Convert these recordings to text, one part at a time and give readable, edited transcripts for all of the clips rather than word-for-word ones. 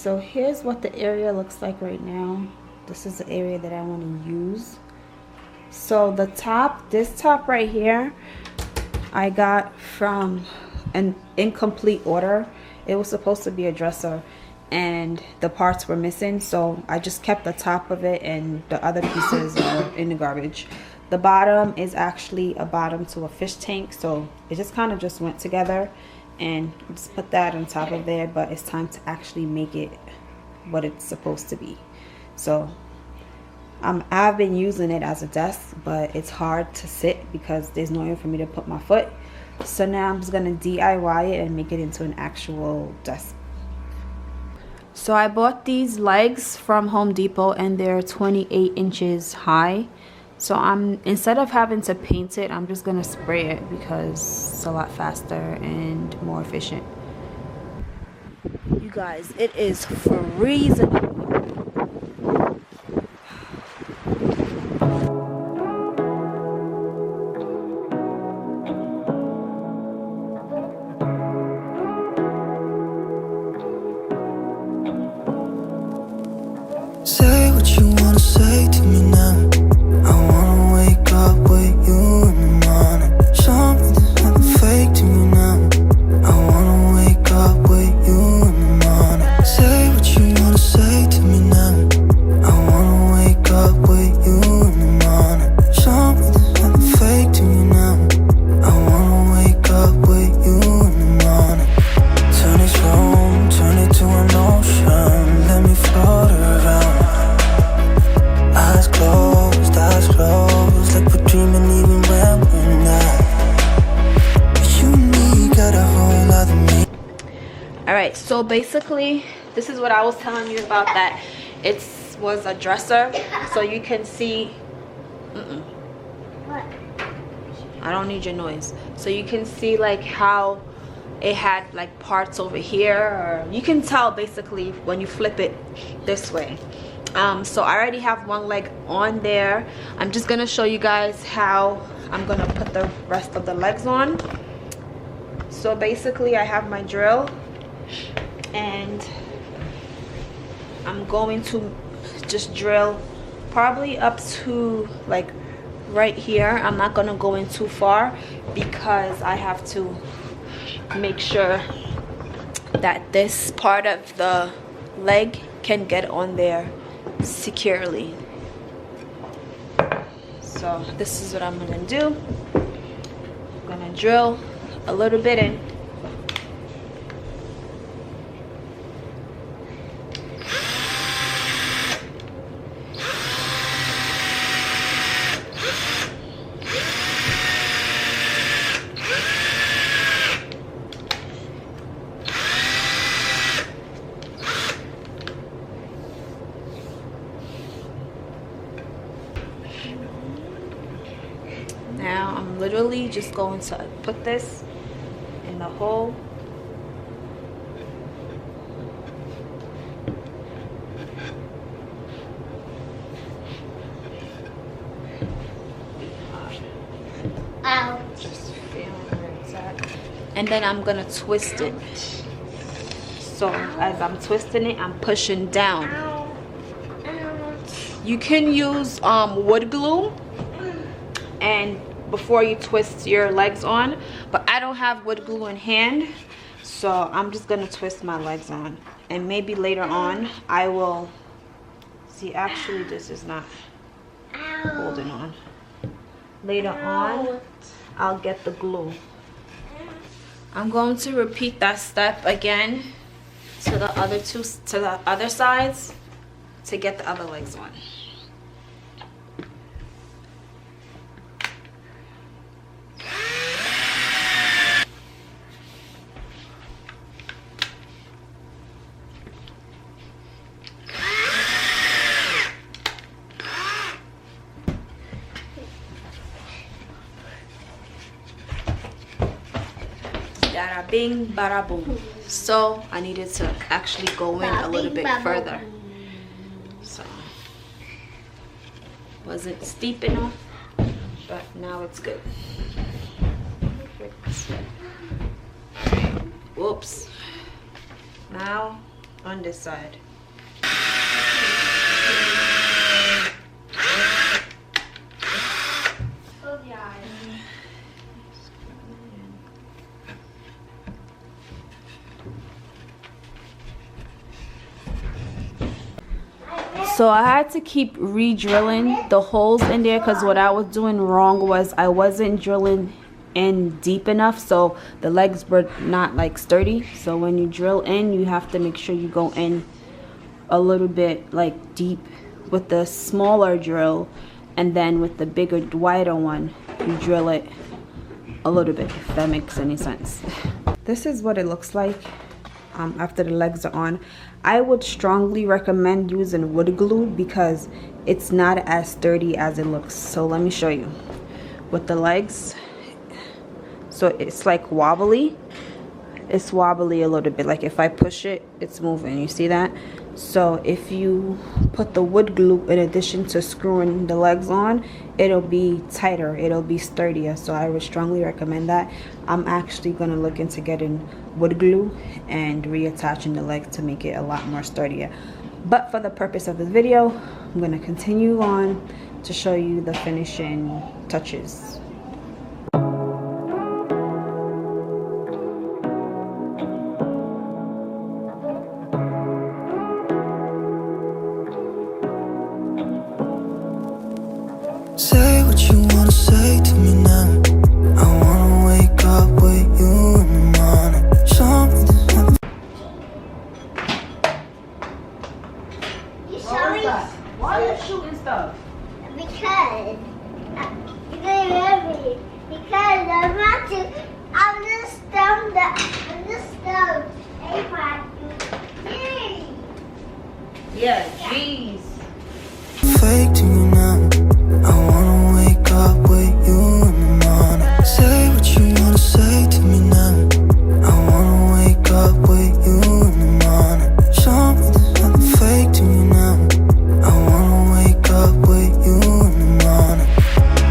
so here's what the area looks like right now. This is the area that I want to use. So the top, this top right here, I got from an incomplete order. It was supposed to be a dresser and the parts were missing, so I just kept the top of it and the other pieces are in the garbage. The bottom is actually a bottom to a fish tank, so it just kind of just went together, and just put that on top of there. But it's time to actually make it what it's supposed to be. So I've been using it as a desk, but it's hard to sit because there's nowhere for me to put my foot. So now I'm just gonna DIY it and make it into an actual desk. So I bought these legs from Home Depot and they're 28 inches high. So instead of having to paint it, I'm just gonna spray it because it's a lot faster and more efficient. You guys, it is freezing. Say what you wanna say to me now. I wanna wake up with you in the morning. Show me there's nothing fake to me now. I wanna wake up with you in the morning. Say what you wanna say to me now. I wanna wake up with you in the morning. Show me there's nothing fake to me now. I wanna wake up with you in the morning. Turn this room, turn it to an ocean. Let me float around. Eyes closed, like we're dreaming even when we're not. You and me got a whole other me. Alright, so basically, this is what I was telling you about, that it was a dresser. So you can see, What? I don't need your noise. So you can see like how it had like parts over here, or you can tell basically when you flip it this way. So I already have one leg on there. I'm just gonna show you guys how I'm gonna put the rest of the legs on. So basically I have my drill and I'm going to just drill probably up to like right here. I'm not gonna go in too far because I have to make sure that this part of the leg can get on there securely. So this is what I'm gonna do. I'm gonna drill a little bit in. Now I'm literally just going to put this in the hole. Ow. Just feeling where it's at. And then I'm gonna twist it. So as I'm twisting it, I'm pushing down. Ow. You can use wood glue and before you twist your legs on, but I don't have wood glue in hand, so I'm just gonna twist my legs on, and maybe later on I will see. Actually, this is not holding on. Later on I'll get the glue. I'm going to repeat that step again to the other sides to get the other legs on. Bada bing, bada boom. So I needed to actually go in a little bit further. So wasn't steep enough, but now it's good. Perfect. Whoops. Now on this side. So I had to keep re-drilling the holes in there because what I was doing wrong was I wasn't drilling in deep enough, so the legs were not like sturdy. So when you drill in, you have to make sure you go in a little bit like deep with the smaller drill, and then with the bigger, wider one, you drill it a little bit, if that makes any sense. This is what it looks like after the legs are on. I would strongly recommend using wood glue because it's not as sturdy as it looks. So let me show you with the legs. So it's like wobbly. It's wobbly a little bit, like if I push it, it's moving. You see that? So if you put the wood glue in addition to screwing the legs on, it'll be tighter, it'll be sturdier. So I would strongly recommend that. I'm actually gonna look into getting wood glue and reattaching the legs to make it a lot more sturdier. But for the purpose of this video, I'm gonna continue on to show you the finishing touches. Say what you wanna say to me now. I wanna wake up with you in the morning. Show me this other. You saw me? Why are you shooting stuff? Because you're gonna love me. Because I'm about to. I'm the stone. I'm the stone. Hey, Yeah, jeez. Fake to me now. I wanna wake up with you in the morning. Say what you wanna say to me now. I wanna wake up with you in the morning. Show me there's nothing fake to me now. I wanna wake up with you in the morning.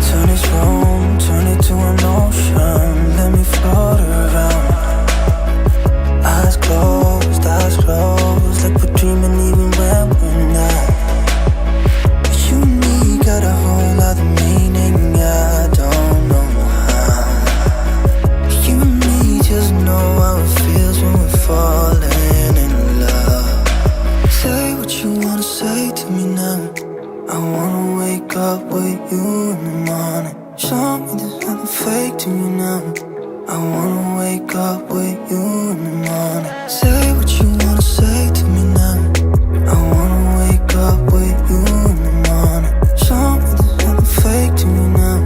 Turn this room, turn it to an ocean. Let me float around. Eyes closed, like we're dreaming even when we're not. You and me got a whole other meaning, I don't know how. You and me just know how it feels when we're falling in love. Say what you wanna say to me now. I wanna wake up with you in the morning. Show me there's nothing fake to me now. I wanna wake up with you in the morning. Say what you wanna say to me now. I wanna wake up with you in the morning. Show me there's nothing fake to me now.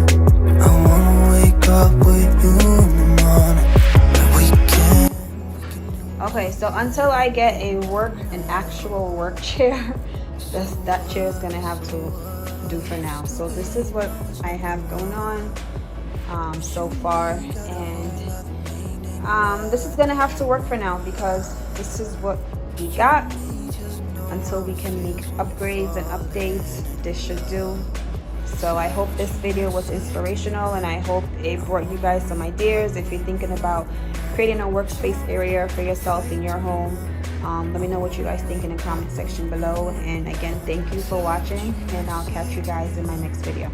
I wanna wake up with you in the morning. Okay, so until I get an actual work chair, that chair is gonna have to do for now. So this is what I have going on so far, and this is gonna have to work for now because this is what we got. Until we can make upgrades and updates, this should do. So I hope this video was inspirational, and I hope it brought you guys some ideas if you're thinking about creating a workspace area for yourself in your home. Let me know what you guys think in the comment section below, and again, thank you for watching, and I'll catch you guys in my next video.